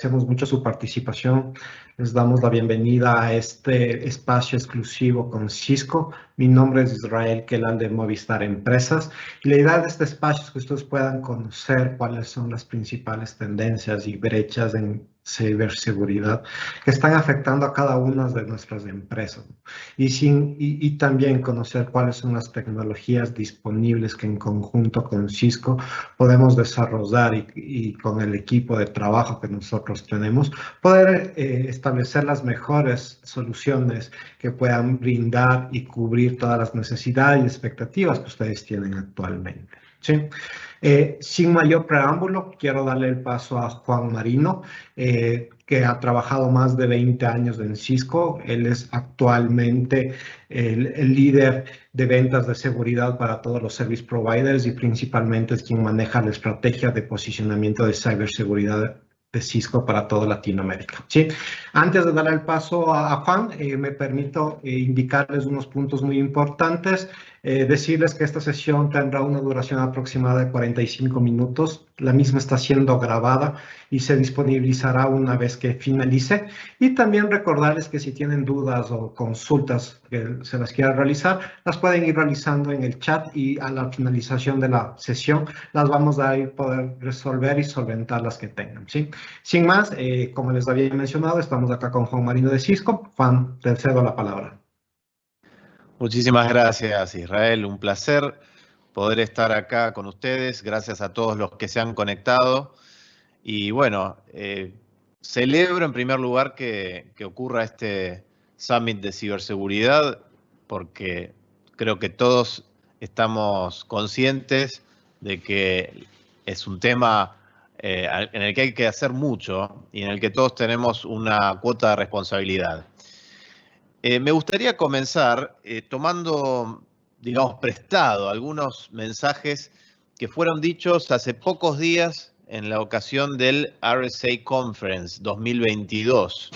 agradecemos mucho su participación. Les damos la bienvenida a este espacio exclusivo con Cisco. Mi nombre es Israel Quelal de Movistar Empresas y la idea de este espacio es que ustedes puedan conocer cuáles son las principales tendencias y brechas en ciberseguridad que están afectando a cada una de nuestras empresas y también conocer cuáles son las tecnologías disponibles que en conjunto con Cisco podemos desarrollar y con el equipo de trabajo que nosotros tenemos, poder establecer las mejores soluciones que puedan brindar y cubrir todas las necesidades y expectativas que ustedes tienen actualmente. ¿Sí? Sin mayor preámbulo, quiero darle el paso a Juan Marino, que ha trabajado más de 20 años en Cisco. Él es actualmente el líder de ventas de seguridad para todos los service providers y principalmente es quien maneja la estrategia de posicionamiento de ciberseguridad de Cisco para toda Latinoamérica. ¿Sí? Antes de darle el paso a Juan, me permito indicarles unos puntos muy importantes. Decirles que esta sesión tendrá una duración aproximada de 45 minutos. La misma está siendo grabada y se disponibilizará una vez que finalice. Y también recordarles que si tienen dudas o consultas que se las quieran realizar, las pueden ir realizando en el chat y a la finalización de la sesión las vamos a ir poder resolver y solventar las que tengan. ¿Sí? Sin más, como les había mencionado, estamos acá con Juan Marino de Cisco. Juan, te cedo la palabra. Muchísimas gracias, Israel. Un placer poder estar acá con ustedes. Gracias a todos los que se han conectado. Y bueno, celebro en primer lugar que ocurra este Summit de ciberseguridad porque creo que todos estamos conscientes de que es un tema en el que hay que hacer mucho y en el que todos tenemos una cuota de responsabilidad. Me gustaría comenzar tomando, digamos, prestado algunos mensajes que fueron dichos hace pocos días en la ocasión del RSA Conference 2022.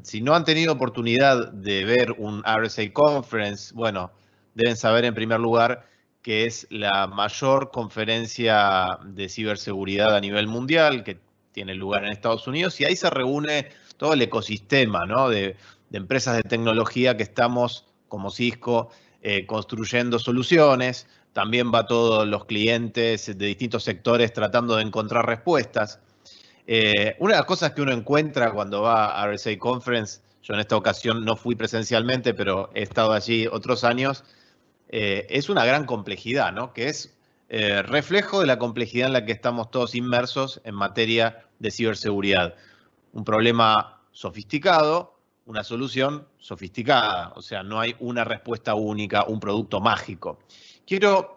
Si no han tenido oportunidad de ver un RSA Conference, bueno, deben saber en primer lugar que es la mayor conferencia de ciberseguridad a nivel mundial, que tiene lugar en Estados Unidos, y ahí se reúne todo el ecosistema, ¿no? de empresas de tecnología que estamos, como Cisco, construyendo soluciones. También va todos los clientes de distintos sectores tratando de encontrar respuestas. Una de las cosas que uno encuentra cuando va a RSA Conference, yo en esta ocasión no fui presencialmente, pero he estado allí otros años, es una gran complejidad, ¿no? Que es reflejo de la complejidad en la que estamos todos inmersos en materia de ciberseguridad. Un problema sofisticado, una solución sofisticada, o sea, no hay una respuesta única, un producto mágico. Quiero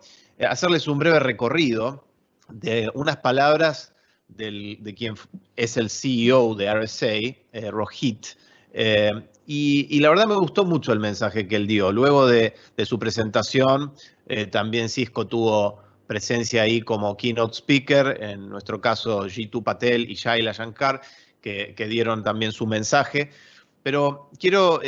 hacerles un breve recorrido de unas palabras de quien es el CEO de RSA, Rohit, y la verdad me gustó mucho el mensaje que él dio. Luego de su presentación, también Cisco tuvo presencia ahí como keynote speaker, en nuestro caso Jeetu Patel y Shaila Shankar, que dieron también su mensaje. Pero quiero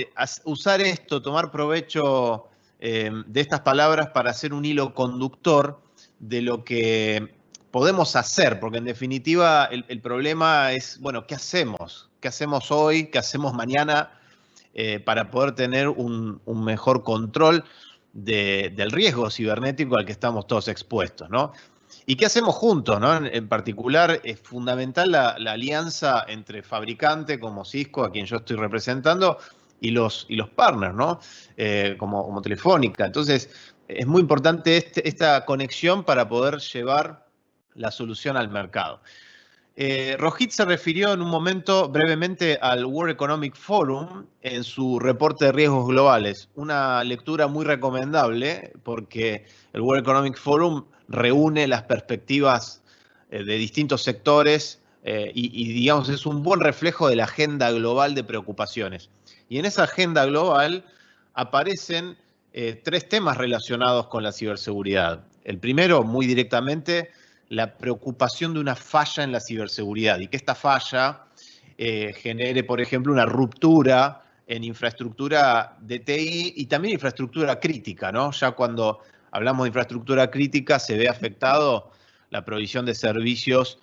usar esto, tomar provecho de estas palabras para hacer un hilo conductor de lo que podemos hacer, porque en definitiva el problema es, bueno, ¿qué hacemos? ¿Qué hacemos hoy? ¿Qué hacemos mañana para poder tener un mejor control del riesgo cibernético al que estamos todos expuestos, ¿no? ¿Y qué hacemos juntos, ¿no? En particular, es fundamental la alianza entre fabricante como Cisco, a quien yo estoy representando, y los partners, ¿no? Como Telefónica. Entonces, es muy importante esta conexión para poder llevar la solución al mercado. Rohit se refirió en un momento brevemente al World Economic Forum en su reporte de riesgos globales. Una lectura muy recomendable porque el World Economic Forum reúne las perspectivas de distintos sectores y, digamos, es un buen reflejo de la agenda global de preocupaciones. Y en esa agenda global aparecen tres temas relacionados con la ciberseguridad. El primero, muy directamente, la preocupación de una falla en la ciberseguridad y que esta falla genere, por ejemplo, una ruptura en infraestructura de TI y también infraestructura crítica, ¿no? Ya cuando hablamos de infraestructura crítica se ve afectado la provisión de servicios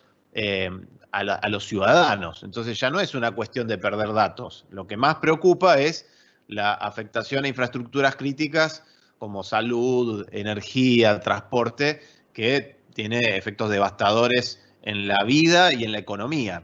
a los ciudadanos. Entonces ya no es una cuestión de perder datos. Lo que más preocupa es la afectación a infraestructuras críticas como salud, energía, transporte, que tiene efectos devastadores en la vida y en la economía.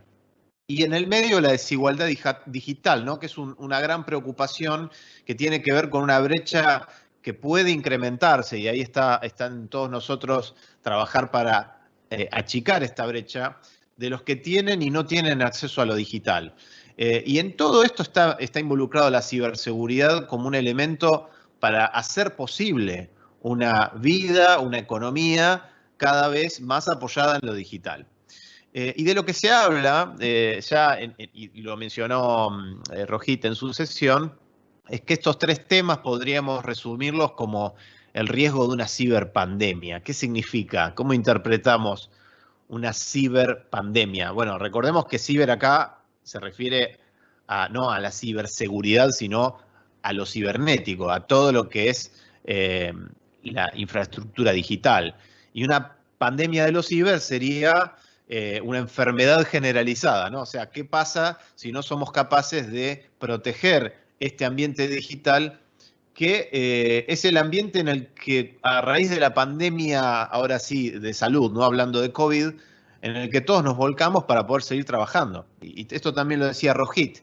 Y en el medio la desigualdad digital, ¿no? Que es una gran preocupación que tiene que ver con una brecha que puede incrementarse, y ahí está en todos nosotros trabajar para achicar esta brecha de los que tienen y no tienen acceso a lo digital. Y en todo esto está involucrado la ciberseguridad como un elemento para hacer posible una vida, una economía cada vez más apoyada en lo digital. Y de lo que se habla, y lo mencionó Rohit en su sesión, es que estos tres temas podríamos resumirlos como el riesgo de una ciberpandemia. ¿Qué significa? ¿Cómo interpretamos una ciberpandemia? Bueno, recordemos que ciber acá se refiere no a la ciberseguridad, sino a lo cibernético, a todo lo que es la infraestructura digital. Y una pandemia de los ciber sería una enfermedad generalizada, ¿no? O sea, ¿qué pasa si no somos capaces de proteger este ambiente digital, que es el ambiente en el que a raíz de la pandemia, ahora sí, de salud, no hablando de COVID, en el que todos nos volcamos para poder seguir trabajando? Y esto también lo decía Rohit.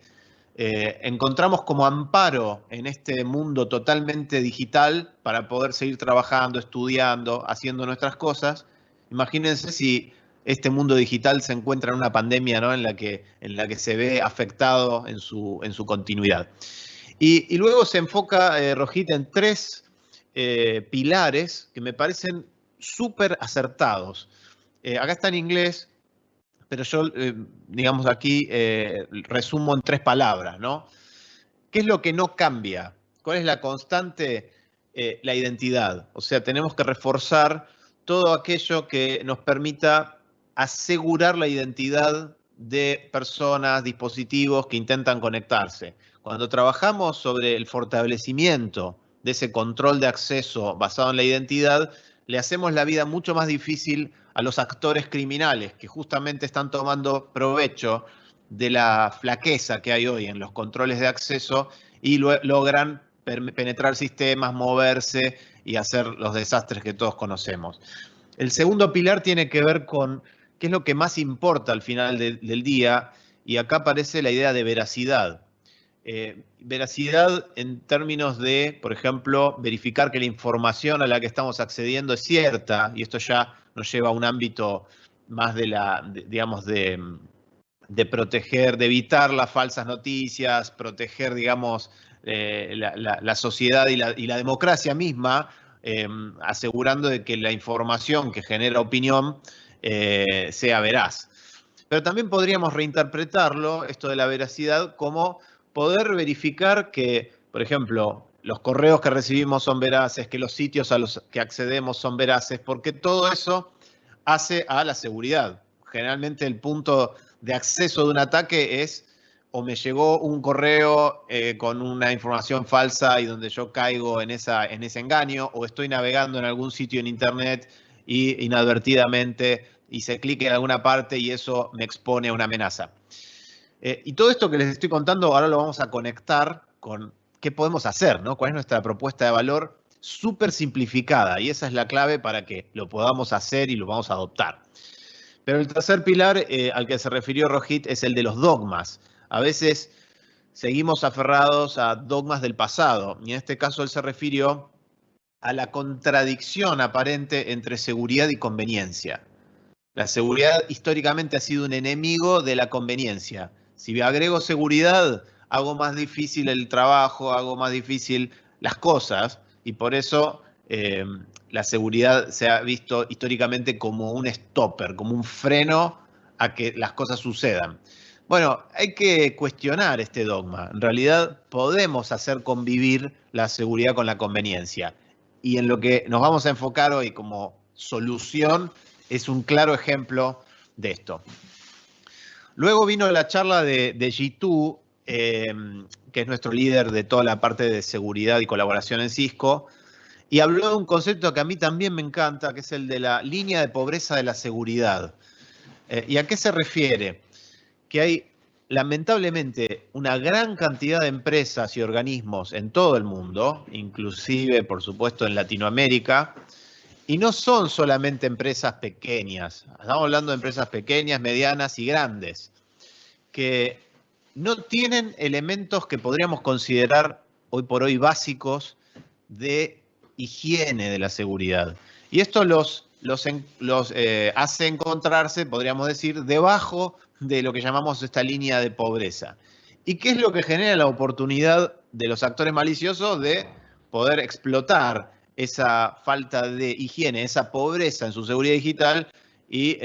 Encontramos como amparo en este mundo totalmente digital para poder seguir trabajando, estudiando, haciendo nuestras cosas. Imagínense si este mundo digital se encuentra en una pandemia, ¿no? en la que se ve afectado en su continuidad. Y luego se enfoca, Rohit, en tres pilares que me parecen súper acertados. Acá está en inglés, pero yo, digamos, aquí resumo en tres palabras, ¿no? ¿Qué es lo que no cambia? ¿Cuál es la constante? La identidad. O sea, tenemos que reforzar todo aquello que nos permita asegurar la identidad de personas, dispositivos que intentan conectarse. Cuando trabajamos sobre el fortalecimiento de ese control de acceso basado en la identidad, le hacemos la vida mucho más difícil a los actores criminales que justamente están tomando provecho de la flaqueza que hay hoy en los controles de acceso y logran penetrar sistemas, moverse y hacer los desastres que todos conocemos. El segundo pilar tiene que ver con qué es lo que más importa al final del día, y acá aparece la idea de veracidad. Veracidad en términos de, por ejemplo, verificar que la información a la que estamos accediendo es cierta, y esto ya nos lleva a un ámbito más de proteger, de evitar las falsas noticias, proteger, digamos, la sociedad y la democracia misma, asegurando de que la información que genera opinión sea veraz. Pero también podríamos reinterpretarlo, esto de la veracidad, como poder verificar que, por ejemplo, los correos que recibimos son veraces, que los sitios a los que accedemos son veraces, porque todo eso hace a la seguridad. Generalmente el punto de acceso de un ataque es o me llegó un correo con una información falsa y donde yo caigo en ese engaño, o estoy navegando en algún sitio en internet y inadvertidamente hice clic en alguna parte y eso me expone a una amenaza. Y todo esto que les estoy contando ahora lo vamos a conectar con qué podemos hacer, ¿no? ¿Cuál es nuestra propuesta de valor? Súper simplificada, y esa es la clave para que lo podamos hacer y lo vamos a adoptar. Pero el tercer pilar al que se refirió Rohit es el de los dogmas. A veces seguimos aferrados a dogmas del pasado, y en este caso él se refirió a la contradicción aparente entre seguridad y conveniencia. La seguridad históricamente ha sido un enemigo de la conveniencia. Si agrego seguridad, hago más difícil el trabajo, hago más difícil las cosas, y por eso la seguridad se ha visto históricamente como un stopper, como un freno a que las cosas sucedan. Bueno, hay que cuestionar este dogma. En realidad podemos hacer convivir la seguridad con la conveniencia. Y en lo que nos vamos a enfocar hoy como solución es un claro ejemplo de esto. Luego vino la charla de Jitu, que es nuestro líder de toda la parte de seguridad y colaboración en Cisco, y habló de un concepto que a mí también me encanta, que es el de la línea de pobreza de la seguridad. ¿Y a qué se refiere? Que hay lamentablemente una gran cantidad de empresas y organismos en todo el mundo, inclusive por supuesto en Latinoamérica, y no son solamente empresas pequeñas, estamos hablando de empresas pequeñas, medianas y grandes, que no tienen elementos que podríamos considerar hoy por hoy básicos de higiene de la seguridad. Y esto los hace encontrarse, podríamos decir, debajo de lo que llamamos esta línea de pobreza. ¿Y qué es lo que genera la oportunidad de los actores maliciosos de poder explotar esa falta de higiene, esa pobreza en su seguridad digital y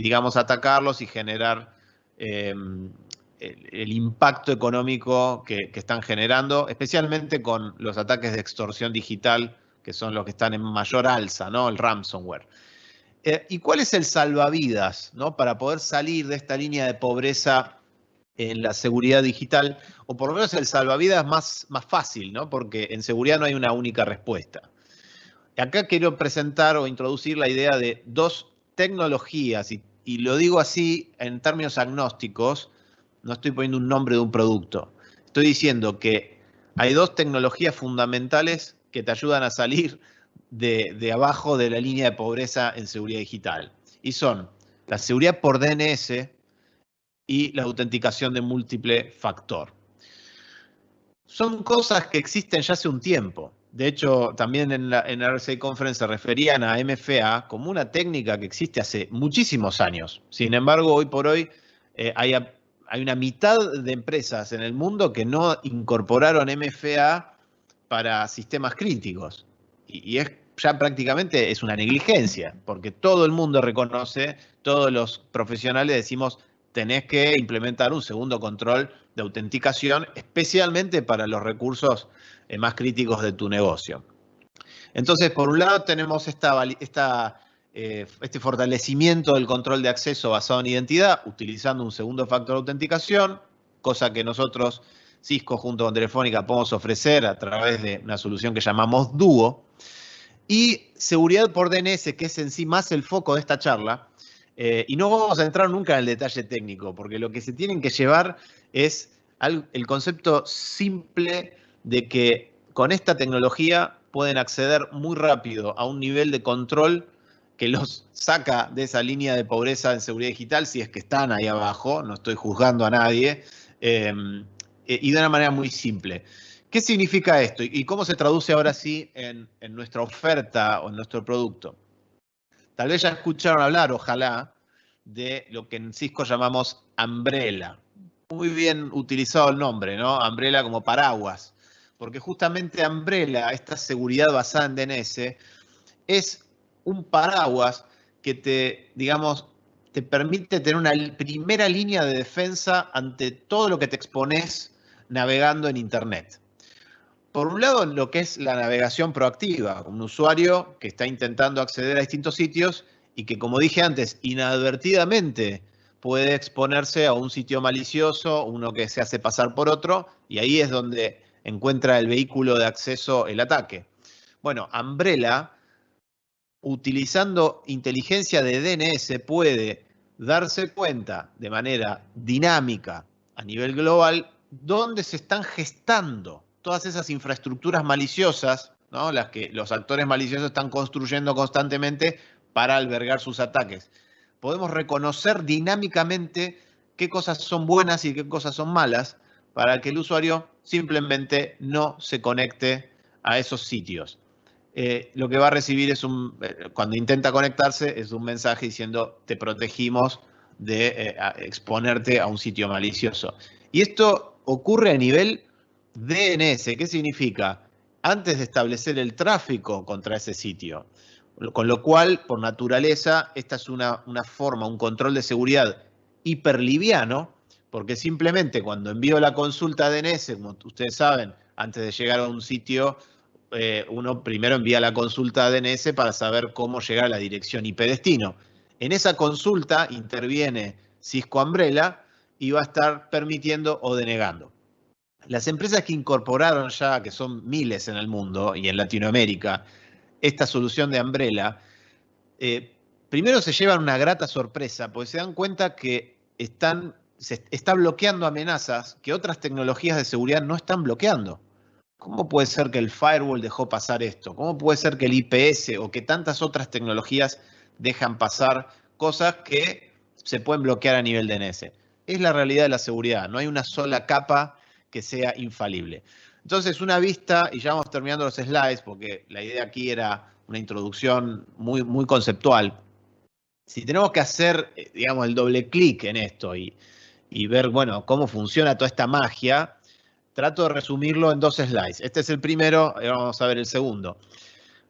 digamos, atacarlos y generar el impacto económico que están generando, especialmente con los ataques de extorsión digital, que son los que están en mayor alza, ¿no? El ransomware. ¿Y cuál es el salvavidas, ¿no? Para poder salir de esta línea de pobreza en la seguridad digital, o por lo menos el salvavidas más fácil, ¿no? Porque en seguridad no hay una única respuesta. Acá quiero presentar o introducir la idea de dos tecnologías, y lo digo así en términos agnósticos, no estoy poniendo un nombre de un producto. Estoy diciendo que hay dos tecnologías fundamentales que te ayudan a salir de abajo de la línea de pobreza en seguridad digital. Y son la seguridad por DNS y la autenticación de múltiple factor. Son cosas que existen ya hace un tiempo. De hecho, también en la RSA Conference se referían a MFA como una técnica que existe hace muchísimos años. Sin embargo, hoy por hoy hay una mitad de empresas en el mundo que no incorporaron MFA para sistemas críticos. Y ya prácticamente es una negligencia, porque todo el mundo reconoce, todos los profesionales decimos, tenés que implementar un segundo control de autenticación, especialmente para los recursos más críticos de tu negocio. Entonces, por un lado tenemos este fortalecimiento del control de acceso basado en identidad, utilizando un segundo factor de autenticación, cosa que nosotros, Cisco, junto con Telefónica, podemos ofrecer a través de una solución que llamamos Duo. Y seguridad por DNS, que es en sí más el foco de esta charla. Y no vamos a entrar nunca en el detalle técnico, porque lo que se tienen que llevar es el concepto simple de que con esta tecnología pueden acceder muy rápido a un nivel de control que los saca de esa línea de pobreza en seguridad digital, si es que están ahí abajo, no estoy juzgando a nadie, y de una manera muy simple. ¿Qué significa esto y cómo se traduce ahora sí en nuestra oferta o en nuestro producto? Tal vez ya escucharon hablar, ojalá, de lo que en Cisco llamamos Umbrella. Muy bien utilizado el nombre, ¿no? Umbrella como paraguas. Porque justamente Umbrella, esta seguridad basada en DNS, es un paraguas que te permite tener una primera línea de defensa ante todo lo que te expones navegando en Internet. Por un lado, lo que es la navegación proactiva, un usuario que está intentando acceder a distintos sitios y que, como dije antes, inadvertidamente puede exponerse a un sitio malicioso, uno que se hace pasar por otro, y ahí es donde encuentra el vehículo de acceso el ataque. Bueno, Umbrella, utilizando inteligencia de DNS, puede darse cuenta de manera dinámica a nivel global dónde se están gestando todas esas infraestructuras maliciosas, ¿no? Las que los actores maliciosos están construyendo constantemente para albergar sus ataques. Podemos reconocer dinámicamente qué cosas son buenas y qué cosas son malas para que el usuario simplemente no se conecte a esos sitios. Lo que va a recibir cuando intenta conectarse, es un mensaje diciendo te protegimos de exponerte a un sitio malicioso. Y esto ocurre a nivel DNS. ¿Qué significa? Antes de establecer el tráfico contra ese sitio. Con lo cual, por naturaleza, esta es una forma, un control de seguridad hiperliviano, porque simplemente cuando envío la consulta DNS, como ustedes saben, antes de llegar a un sitio, uno primero envía la consulta DNS para saber cómo llegar a la dirección IP destino. En esa consulta interviene Cisco Umbrella y va a estar permitiendo o denegando. Las empresas que incorporaron ya, que son miles en el mundo y en Latinoamérica, esta solución de Umbrella, primero se llevan una grata sorpresa, porque se dan cuenta que se está bloqueando amenazas que otras tecnologías de seguridad no están bloqueando. ¿Cómo puede ser que el firewall dejó pasar esto? ¿Cómo puede ser que el IPS o que tantas otras tecnologías dejan pasar cosas que se pueden bloquear a nivel DNS? Es la realidad de la seguridad, no hay una sola capa que sea infalible. Entonces, una vista, y ya vamos terminando los slides, porque la idea aquí era una introducción muy, muy conceptual. Si tenemos que hacer, digamos, el doble clic en esto y ver, bueno, cómo funciona toda esta magia, trato de resumirlo en 2 slides. Este es el primero, y vamos a ver el segundo.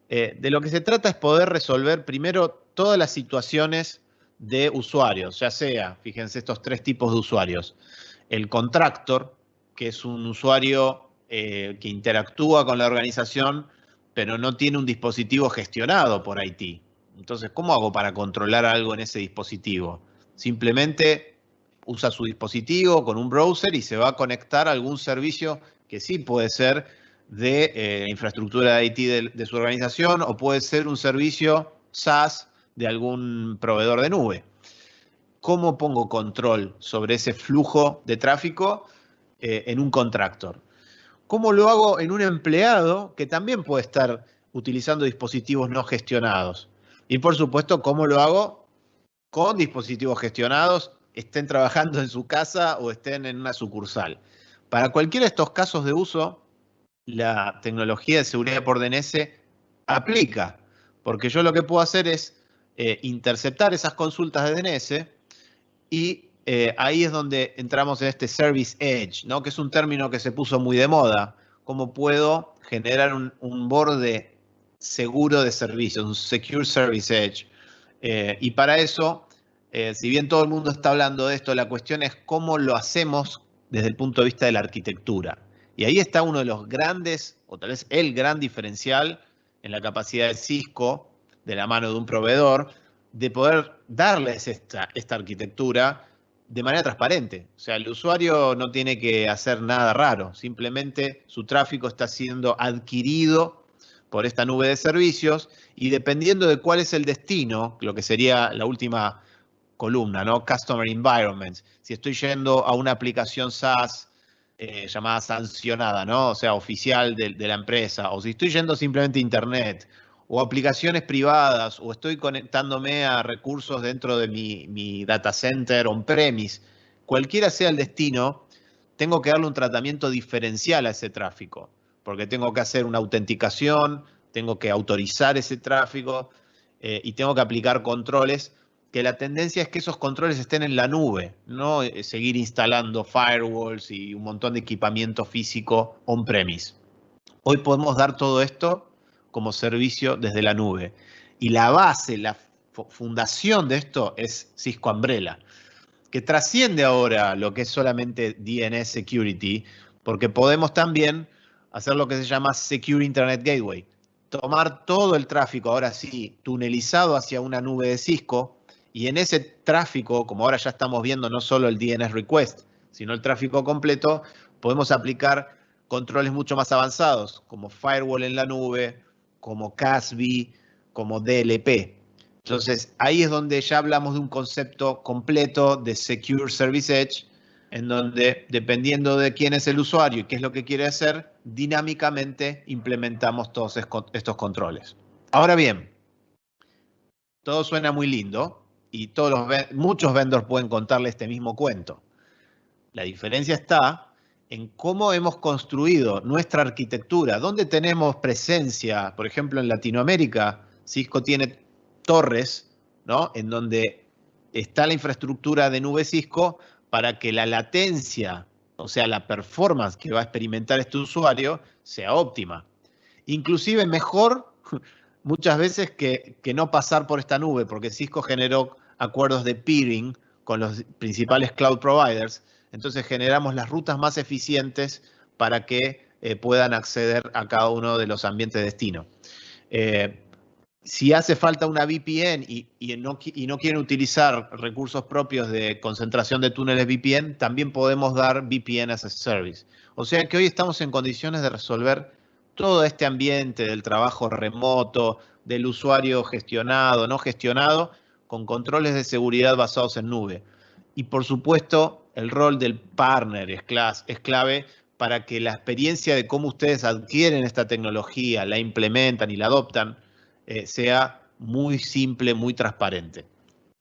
De lo que se trata es poder resolver primero todas las situaciones de usuarios, ya sea, fíjense, estos 3 tipos de usuarios. El contractor, que es un usuario que interactúa con la organización, pero no tiene un dispositivo gestionado por IT. Entonces, ¿cómo hago para controlar algo en ese dispositivo? Simplemente usa su dispositivo con un browser y se va a conectar a algún servicio que sí puede ser de infraestructura de IT de su organización o puede ser un servicio SaaS de algún proveedor de nube. ¿Cómo pongo control sobre ese flujo de tráfico en un contractor? ¿Cómo lo hago en un empleado que también puede estar utilizando dispositivos no gestionados? Y por supuesto, ¿cómo lo hago con dispositivos gestionados, estén trabajando en su casa o estén en una sucursal? Para cualquiera de estos casos de uso, la tecnología de seguridad por DNS aplica, porque yo lo que puedo hacer es interceptar esas consultas de DNS y ahí es donde entramos en este Service Edge, ¿no? Que es un término que se puso muy de moda. ¿Cómo puedo generar un borde seguro de servicios, un Secure Service Edge? Y para eso, si bien todo el mundo está hablando de esto, la cuestión es cómo lo hacemos desde el punto de vista de la arquitectura. Y ahí está uno de los grandes, o tal vez el gran diferencial en la capacidad de Cisco, de la mano de un proveedor, de poder darles esta arquitectura de manera transparente. O sea, el usuario no tiene que hacer nada raro, simplemente su tráfico está siendo adquirido por esta nube de servicios y dependiendo de cuál es el destino, lo que sería la última columna, ¿no? Customer Environments. Si estoy yendo a una aplicación SaaS llamada sancionada, ¿no? O sea, oficial de la empresa, o si estoy yendo simplemente a Internet, o aplicaciones privadas, o estoy conectándome a recursos dentro de mi data center on-premise, cualquiera sea el destino, tengo que darle un tratamiento diferencial a ese tráfico, porque tengo que hacer una autenticación, tengo que autorizar ese tráfico y tengo que aplicar controles, que la tendencia es que esos controles estén en la nube, no seguir instalando firewalls y un montón de equipamiento físico on-premise. Hoy podemos dar todo esto como servicio desde la nube. Y la base, la fundación de esto es Cisco Umbrella, que trasciende ahora lo que es solamente DNS Security, porque podemos también hacer lo que se llama Secure Internet Gateway. Tomar todo el tráfico, ahora sí, tunelizado hacia una nube de Cisco, y en ese tráfico, como ahora ya estamos viendo no solo el DNS request, sino el tráfico completo, podemos aplicar controles mucho más avanzados, como firewall en la nube, como CASB, como DLP. Entonces, ahí es donde ya hablamos de un concepto completo de Secure Service Edge, en donde, dependiendo de quién es el usuario y qué es lo que quiere hacer, dinámicamente implementamos todos estos controles. Ahora bien, todo suena muy lindo y muchos vendors pueden contarle este mismo cuento. La diferencia está en cómo hemos construido nuestra arquitectura, dónde tenemos presencia. Por ejemplo, en Latinoamérica, Cisco tiene torres, ¿no? En donde está la infraestructura de nube Cisco para que la latencia, o sea, la performance que va a experimentar este usuario, sea óptima. Inclusive mejor muchas veces que no pasar por esta nube, porque Cisco generó acuerdos de peering con los principales cloud providers. Entonces generamos las rutas más eficientes para que puedan acceder a cada uno de los ambientes de destino. Si hace falta una VPN y no quieren utilizar recursos propios de concentración de túneles VPN, también podemos dar VPN as a service. O sea que hoy estamos en condiciones de resolver todo este ambiente del trabajo remoto, del usuario gestionado, no gestionado, con controles de seguridad basados en nube. Y por supuesto, el rol del partner es clave para que la experiencia de cómo ustedes adquieren esta tecnología, la implementan y la adoptan, sea muy simple, muy transparente.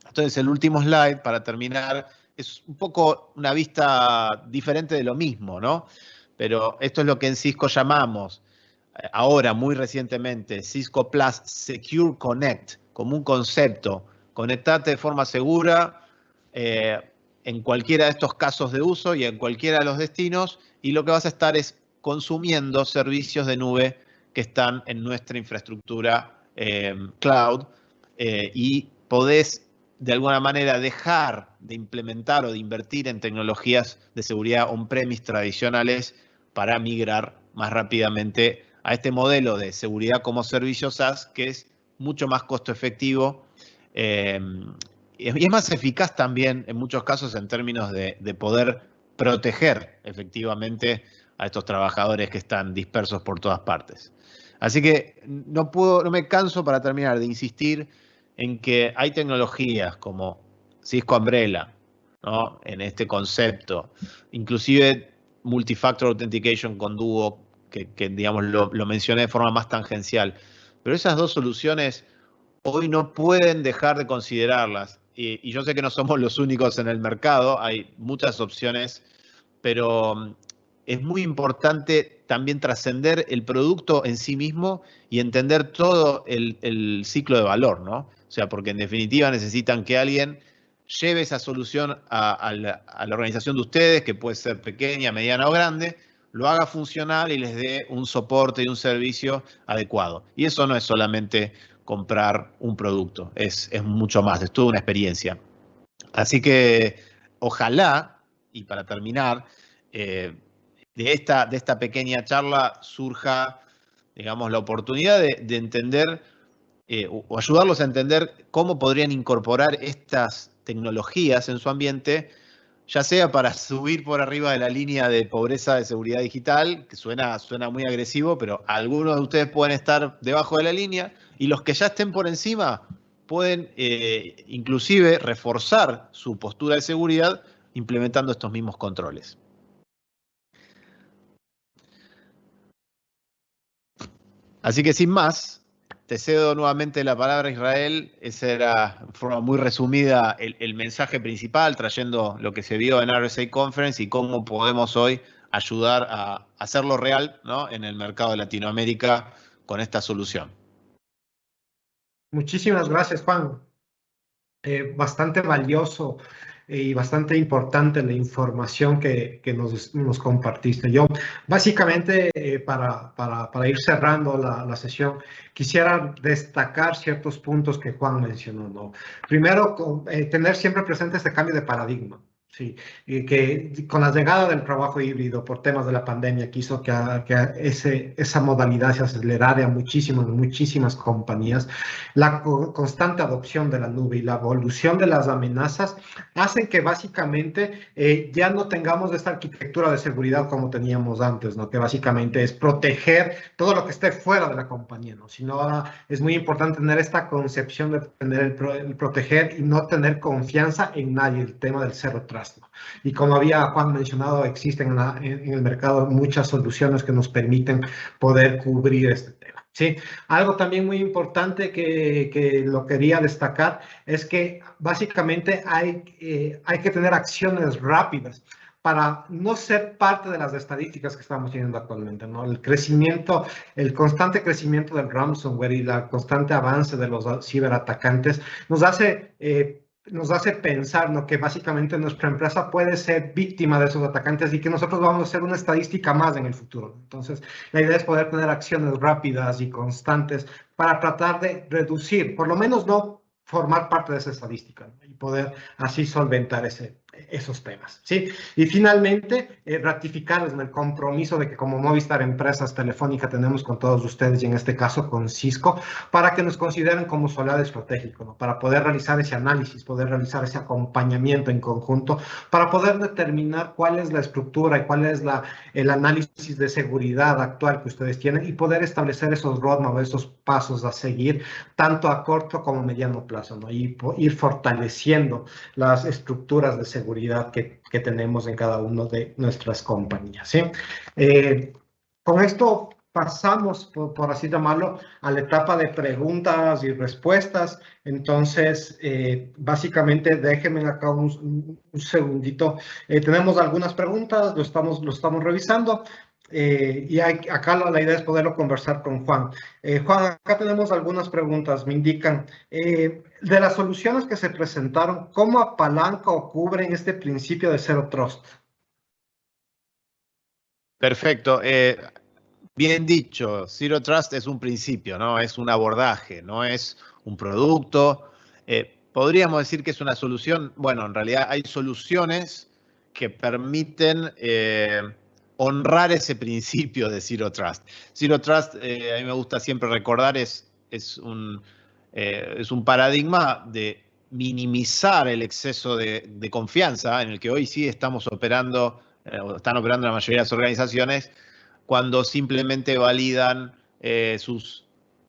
Entonces, el último slide, para terminar, es un poco una vista diferente de lo mismo, ¿no? Pero esto es lo que en Cisco llamamos, ahora muy recientemente, Cisco Plus Secure Connect, como un concepto. Conectate de forma segura en cualquiera de estos casos de uso y en cualquiera de los destinos, y lo que vas a estar es consumiendo servicios de nube que están en nuestra infraestructura cloud, y podés de alguna manera dejar de implementar o de invertir en tecnologías de seguridad on-premise tradicionales para migrar más rápidamente a este modelo de seguridad como servicio SaaS, que es mucho más costo efectivo y es más eficaz también en muchos casos en términos de poder proteger efectivamente a estos trabajadores que están dispersos por todas partes. Así que no me canso para terminar de insistir en que hay tecnologías como Cisco Umbrella, ¿no? En este concepto, inclusive Multifactor Authentication con Duo, que digamos, lo mencioné de forma más tangencial. Pero esas dos soluciones hoy no pueden dejar de considerarlas. Y yo sé que no somos los únicos en el mercado, hay muchas opciones, pero es muy importante también trascender el producto en sí mismo y entender todo el ciclo de valor, ¿no? O sea, porque en definitiva necesitan que alguien lleve esa solución a la organización de ustedes, que puede ser pequeña, mediana o grande, lo haga funcional y les dé un soporte y un servicio adecuado. Y eso no es solamente comprar un producto, es mucho más, es toda una experiencia. Así que ojalá, y para terminar, de esta pequeña charla surja, digamos, la oportunidad de entender o ayudarlos a entender cómo podrían incorporar estas tecnologías en su ambiente, ya sea para subir por arriba de la línea de pobreza de seguridad digital, que suena muy agresivo, pero algunos de ustedes pueden estar debajo de la línea, y los que ya estén por encima pueden inclusive reforzar su postura de seguridad implementando estos mismos controles. Así que sin más, te cedo nuevamente la palabra, Israel. Ese era, en forma muy resumida, el mensaje principal, trayendo lo que se vio en RSA Conference y cómo podemos hoy ayudar a hacerlo real, ¿no?, en el mercado de Latinoamérica con esta solución. Muchísimas gracias, Juan. Bastante valioso y bastante importante la información que nos compartiste. Yo, básicamente, para ir cerrando la sesión, quisiera destacar ciertos puntos que Juan mencionó, ¿no? Primero, tener siempre presente este cambio de paradigma. Sí, y que con la llegada del trabajo híbrido por temas de la pandemia que hizo que esa modalidad se acelerara muchísimo en muchísimas compañías, la constante adopción de la nube y la evolución de las amenazas hacen que básicamente ya no tengamos esta arquitectura de seguridad como teníamos antes, ¿no? Que básicamente es proteger todo lo que esté fuera de la compañía, ¿no? Sino ahora es muy importante tener esta concepción de tener el proteger y no tener confianza en nadie, el tema del Zero Trust, ¿no? Y como había Juan mencionado, existen en el mercado muchas soluciones que nos permiten poder cubrir este tema. Sí, algo también muy importante que lo quería destacar es que básicamente hay que tener acciones rápidas para no ser parte de las estadísticas que estamos teniendo actualmente, ¿no? El crecimiento, el constante crecimiento del ransomware y el constante avance de los ciberatacantes nos hace pensar, ¿no?, que básicamente nuestra empresa puede ser víctima de esos atacantes y que nosotros vamos a ser una estadística más en el futuro. Entonces, la idea es poder tener acciones rápidas y constantes para tratar de reducir, por lo menos no formar parte de esa estadística, ¿no?, y poder así solventar esos temas, ¿sí? Y finalmente, ratificarles el compromiso de que como Movistar Empresas Telefónica tenemos con todos ustedes y en este caso con Cisco, para que nos consideren como su aliado estratégico, ¿no? Para poder realizar ese análisis, poder realizar ese acompañamiento en conjunto, para poder determinar cuál es la estructura y cuál es el análisis de seguridad actual que ustedes tienen y poder establecer esos roadmaps, esos pasos a seguir, tanto a corto como a mediano plazo, ¿no? Y ir fortaleciendo las estructuras de seguridad que tenemos en cada una de nuestras compañías, ¿sí? Con esto pasamos, por así llamarlo, a la etapa de preguntas y respuestas. Entonces, básicamente, déjenme acá un segundito. Tenemos algunas preguntas, lo estamos revisando. Y acá la idea es poderlo conversar con Juan. Juan, acá tenemos algunas preguntas. Me indican, de las soluciones que se presentaron, ¿cómo apalanca o cubren este principio de Zero Trust? Perfecto. Bien dicho, Zero Trust es un principio, ¿no? Es un abordaje, no es un producto. Podríamos decir que es una solución. Bueno, en realidad hay soluciones que permiten honrar ese principio de Zero Trust. Zero Trust, a mí me gusta siempre recordar, es un paradigma de minimizar el exceso de confianza en el que hoy sí estamos operando, están operando la mayoría de las organizaciones, cuando simplemente validan sus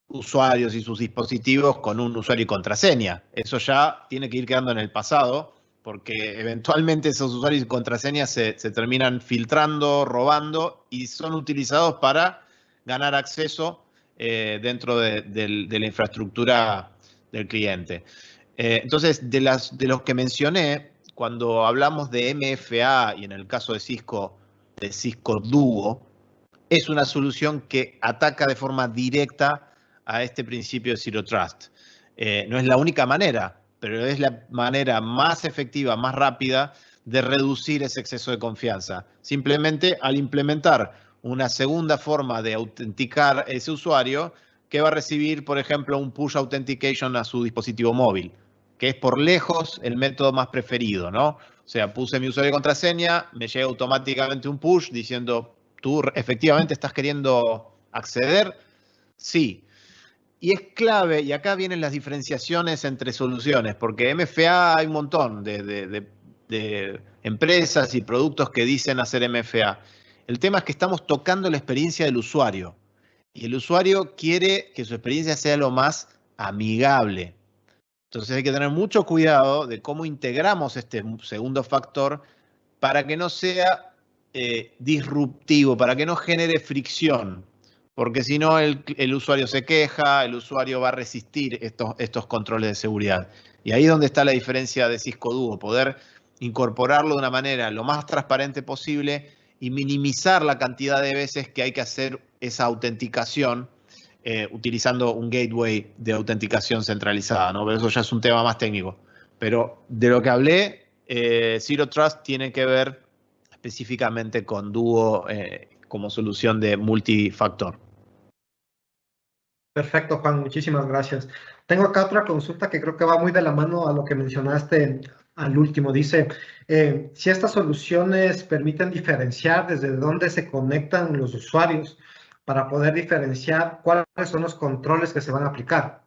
usuarios y sus dispositivos con un usuario y contraseña. Eso ya tiene que ir quedando en el pasado, porque eventualmente esos usuarios y contraseñas se terminan filtrando, robando y son utilizados para ganar acceso dentro de la infraestructura del cliente. Entonces, de los que mencioné, cuando hablamos de MFA y en el caso de Cisco Duo, es una solución que ataca de forma directa a este principio de Zero Trust. No es la única manera, pero es la manera más efectiva, más rápida de reducir ese exceso de confianza. Simplemente al implementar una segunda forma de autenticar ese usuario que va a recibir, por ejemplo, un push authentication a su dispositivo móvil, que es por lejos el método más preferido, ¿no? O sea, puse mi usuario y contraseña, me llega automáticamente un push diciendo, ¿tú efectivamente estás queriendo acceder? Sí. Y es clave, y acá vienen las diferenciaciones entre soluciones, porque MFA hay un montón de empresas y productos que dicen hacer MFA. El tema es que estamos tocando la experiencia del usuario, y el usuario quiere que su experiencia sea lo más amigable. Entonces hay que tener mucho cuidado de cómo integramos este segundo factor para que no sea disruptivo, para que no genere fricción, porque si no el usuario se queja, el usuario va a resistir estos controles de seguridad. Y ahí es donde está la diferencia de Cisco Duo, poder incorporarlo de una manera lo más transparente posible y minimizar la cantidad de veces que hay que hacer esa autenticación utilizando un gateway de autenticación centralizada, ¿no? Pero eso ya es un tema más técnico. Pero de lo que hablé, Zero Trust tiene que ver específicamente con Duo como solución de multifactor. Perfecto, Juan, muchísimas gracias. Tengo acá otra consulta que creo que va muy de la mano a lo que mencionaste al último. Dice, si estas soluciones permiten diferenciar desde dónde se conectan los usuarios para poder diferenciar cuáles son los controles que se van a aplicar.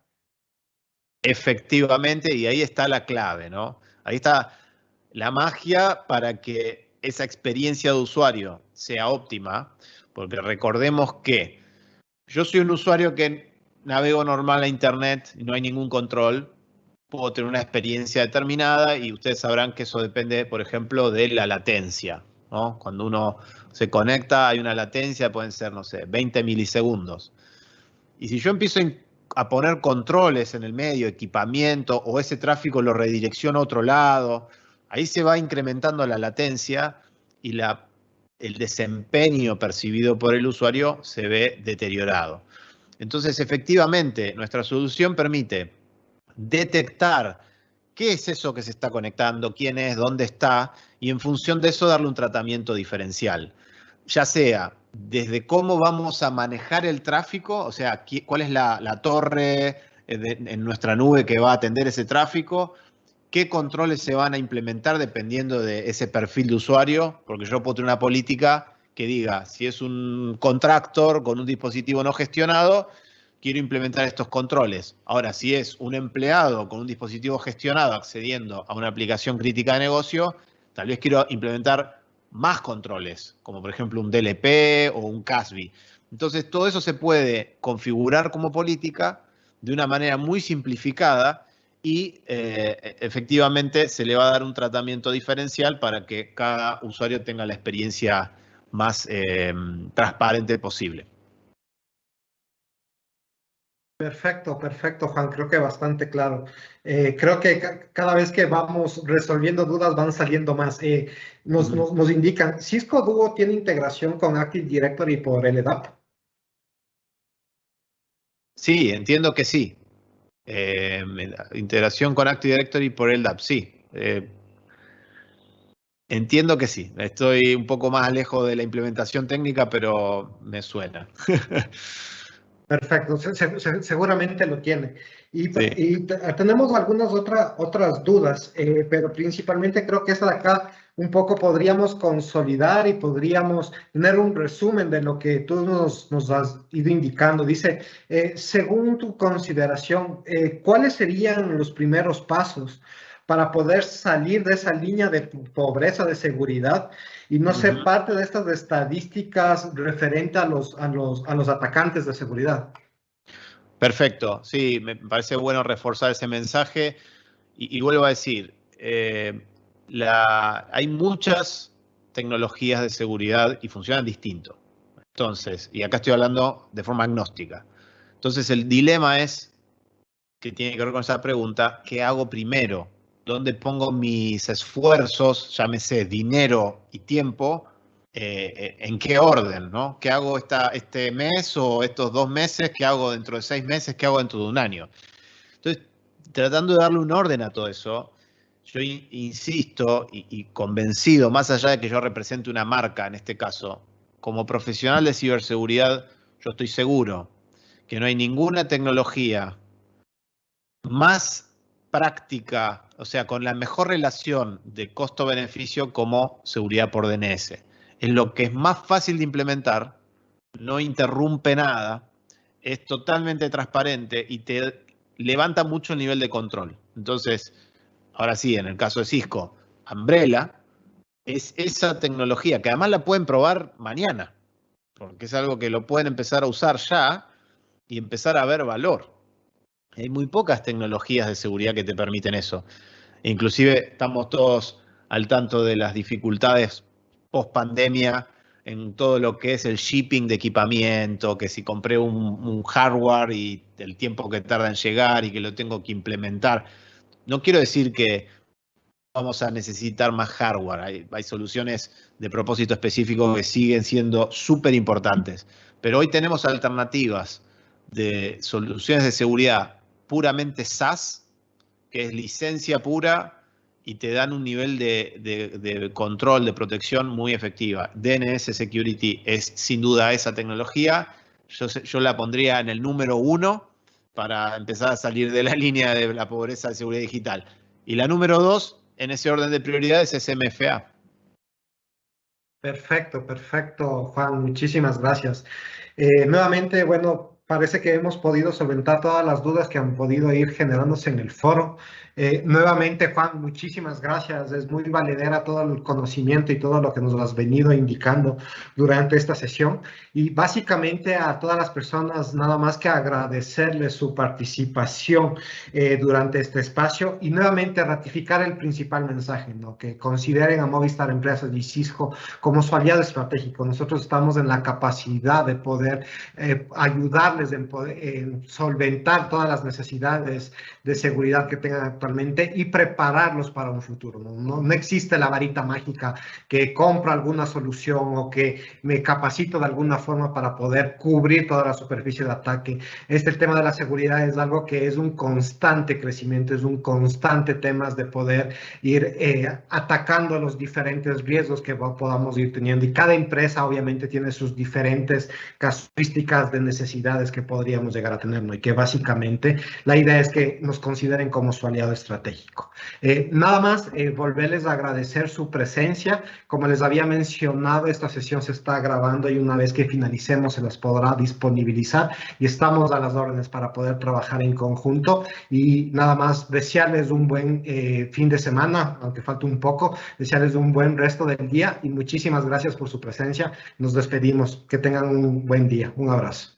Efectivamente, y ahí está la clave, ¿no? Ahí está la magia para que esa experiencia de usuario sea óptima, porque recordemos que yo soy un usuario que navego normal a Internet y no hay ningún control. Puedo tener una experiencia determinada y ustedes sabrán que eso depende, por ejemplo, de la latencia, ¿no? Cuando uno se conecta hay una latencia, pueden ser, no sé, 20 milisegundos. Y si yo empiezo a poner controles en el medio, equipamiento, o ese tráfico lo redirecciono a otro lado, ahí se va incrementando la latencia y el desempeño percibido por el usuario se ve deteriorado. Entonces, efectivamente, nuestra solución permite detectar qué es eso que se está conectando, quién es, dónde está, y en función de eso darle un tratamiento diferencial. Ya sea desde cómo vamos a manejar el tráfico, o sea, cuál es la torre en nuestra nube que va a atender ese tráfico, qué controles se van a implementar dependiendo de ese perfil de usuario, porque yo puedo tener una política que diga, si es un contractor con un dispositivo no gestionado, quiero implementar estos controles. Ahora, si es un empleado con un dispositivo gestionado accediendo a una aplicación crítica de negocio, tal vez quiero implementar más controles, como por ejemplo un DLP o un CASB. Entonces, todo eso se puede configurar como política de una manera muy simplificada y efectivamente se le va a dar un tratamiento diferencial para que cada usuario tenga la experiencia más transparente posible. Perfecto, perfecto, Juan. Creo que bastante claro. Creo que cada vez que vamos resolviendo dudas van saliendo más. Nos indican, ¿Cisco Duo tiene integración con Active Directory por LDAP? Sí, entiendo que sí. Integración con Active Directory por LDAP, sí. Entiendo que sí. Estoy un poco más lejos de la implementación técnica, pero me suena. Perfecto, seguramente lo tiene. Sí. Tenemos algunas otras dudas, pero principalmente creo que esta de acá un poco podríamos consolidar y podríamos tener un resumen de lo que tú nos has ido indicando. Dice, según tu consideración, ¿cuáles serían los primeros pasos para poder salir de esa línea de pobreza de seguridad y no ser parte de estas estadísticas referente a los atacantes de seguridad? Perfecto, sí, me parece bueno reforzar ese mensaje y vuelvo a decir, hay muchas tecnologías de seguridad y funcionan distinto. Entonces, y acá estoy hablando de forma agnóstica. Entonces, el dilema es, que tiene que ver con esa pregunta, ¿qué hago primero? ¿Dónde pongo mis esfuerzos, llámese dinero y tiempo? ¿En qué orden, ¿no? ¿Qué hago este mes o estos 2 meses? ¿Qué hago dentro de 6 meses? ¿Qué hago dentro de un año? Entonces, tratando de darle un orden a todo eso, yo insisto y convencido, más allá de que yo represente una marca en este caso, como profesional de ciberseguridad, yo estoy seguro que no hay ninguna tecnología más práctica, o sea, con la mejor relación de costo-beneficio como seguridad por DNS. Es lo que es más fácil de implementar, no interrumpe nada, es totalmente transparente y te levanta mucho el nivel de control. Entonces, ahora sí, en el caso de Cisco, Umbrella es esa tecnología que además la pueden probar mañana, porque es algo que lo pueden empezar a usar ya y empezar a ver valor. Hay muy pocas tecnologías de seguridad que te permiten eso. Inclusive estamos todos al tanto de las dificultades post pandemia en todo lo que es el shipping de equipamiento, que si compré un hardware y el tiempo que tarda en llegar y que lo tengo que implementar. No quiero decir que vamos a necesitar más hardware. Hay soluciones de propósito específico que siguen siendo súper importantes. Pero hoy tenemos alternativas de soluciones de seguridad puramente SaaS, que es licencia pura y te dan un nivel de control, de protección muy efectiva. DNS Security es sin duda esa tecnología. Yo la pondría en el número 1 para empezar a salir de la línea de la pobreza de seguridad digital. Y la número 2, en ese orden de prioridades, es MFA. Perfecto, perfecto, Juan. Muchísimas gracias. Nuevamente, bueno, parece que hemos podido solventar todas las dudas que han podido ir generándose en el foro. Nuevamente, Juan, muchísimas gracias. Es muy valedera todo el conocimiento y todo lo que nos has venido indicando durante esta sesión. Y básicamente a todas las personas, nada más que agradecerles su participación durante este espacio y nuevamente ratificar el principal mensaje, ¿no? Que consideren a Movistar Empresas y Cisco como su aliado estratégico. Nosotros estamos en la capacidad de poder ayudarles en solventar todas las necesidades de seguridad que tengan actualmente y prepararlos para un futuro. No existe la varita mágica que compra alguna solución o que me capacito de alguna forma para poder cubrir toda la superficie de ataque. El tema de la seguridad es algo que es un constante crecimiento, es un constante tema de poder ir atacando los diferentes riesgos que podamos ir teniendo. Y cada empresa obviamente tiene sus diferentes casuísticas de necesidades posibilidades que podríamos llegar a tener, ¿no? Y que básicamente la idea es que nos consideren como su aliado estratégico. Nada más, volverles a agradecer su presencia. Como les había mencionado, esta sesión se está grabando y una vez que finalicemos se las podrá disponibilizar y estamos a las órdenes para poder trabajar en conjunto. Y nada más, desearles un buen fin de semana, aunque falte un poco, desearles un buen resto del día y muchísimas gracias por su presencia. Nos despedimos. Que tengan un buen día. Un abrazo.